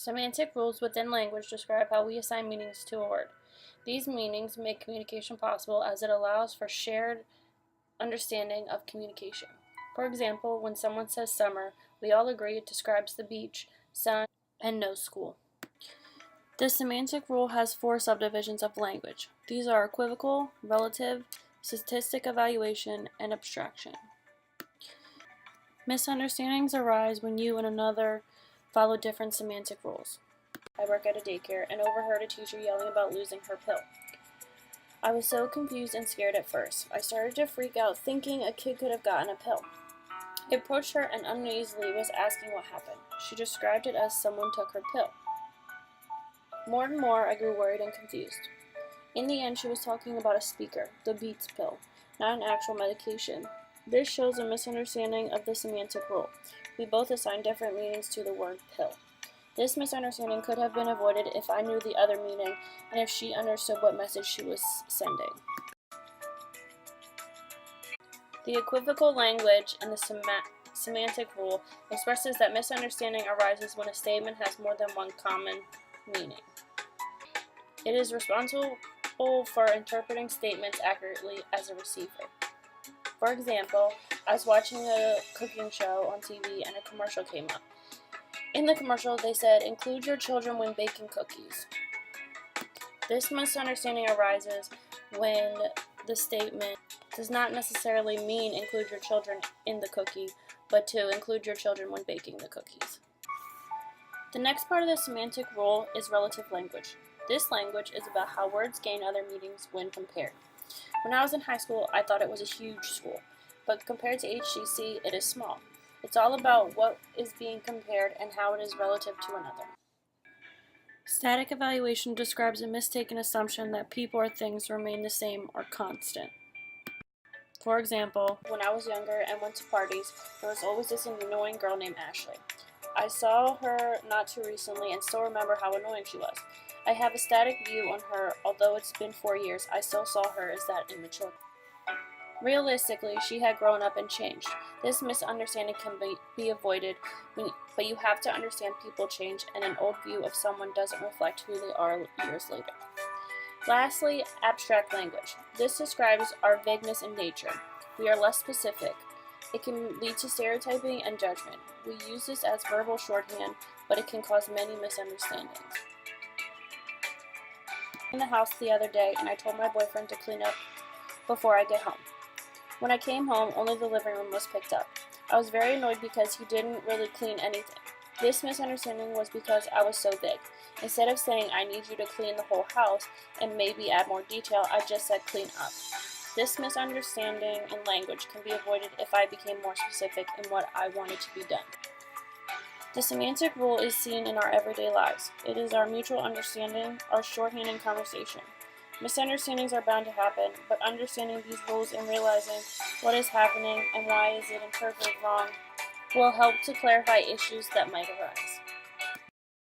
Semantic rules within language describe how we assign meanings to a word. These meanings make communication possible as it allows for shared understanding of communication. For example, when someone says summer, we all agree it describes the beach, sun, and no school. The semantic rule has four subdivisions of language. These are equivocal, relative, statistic evaluation, and abstraction. Misunderstandings arise when you and another follow different semantic rules. I work at a daycare and overheard a teacher yelling about losing her pill. I was so confused and scared at first. I started to freak out, thinking a kid could have gotten a pill. I approached her and uneasily was asking what happened. She described it as someone took her pill. More and more, I grew worried and confused. In the end, she was talking about a speaker, the Beats pill, not an actual medication. This shows a misunderstanding of the semantic rule. We both assign different meanings to the word pill. This misunderstanding could have been avoided if I knew the other meaning and if she understood what message she was sending. The equivocal language and the semantic rule expresses that misunderstanding arises when a statement has more than one common meaning. It is responsible for interpreting statements accurately as a receiver. For example, I was watching a cooking show on TV and a commercial came up. In the commercial, they said, "Include your children when baking cookies." This misunderstanding arises when the statement does not necessarily mean include your children in the cookie, but to include your children when baking the cookies. The next part of the semantic rule is relative language. This language is about how words gain other meanings when compared. When I was in high school, I thought it was a huge school, but compared to HCC, it is small. It's all about what is being compared and how it is relative to another. Static evaluation describes a mistaken assumption that people or things remain the same or constant. For example, when I was younger and went to parties, there was always this annoying girl named Ashley. I saw her not too recently and still remember how annoying she was. I have a static view on her, although it's been 4 years, I still saw her as that immature. Realistically, she had grown up and changed. This misunderstanding can be avoided, but you have to understand people change, and an old view of someone doesn't reflect who they are years later. Lastly, abstract language. This describes our vagueness in nature. We are less specific. It can lead to stereotyping and judgment. We use this as verbal shorthand, but it can cause many misunderstandings. In the house the other day, and I told my boyfriend to clean up before I get home. When I came home, only the living room was picked up. I was very annoyed because he didn't really clean anything. This misunderstanding was because I was so vague. Instead of saying, "I need you to clean the whole house," and maybe add more detail, I just said, "clean up." This misunderstanding in language can be avoided if I became more specific in what I wanted to be done. The semantic rule is seen in our everyday lives. It is our mutual understanding, our shorthand in conversation. Misunderstandings are bound to happen, but understanding these rules and realizing what is happening and why is it interpreted wrong will help to clarify issues that might arise.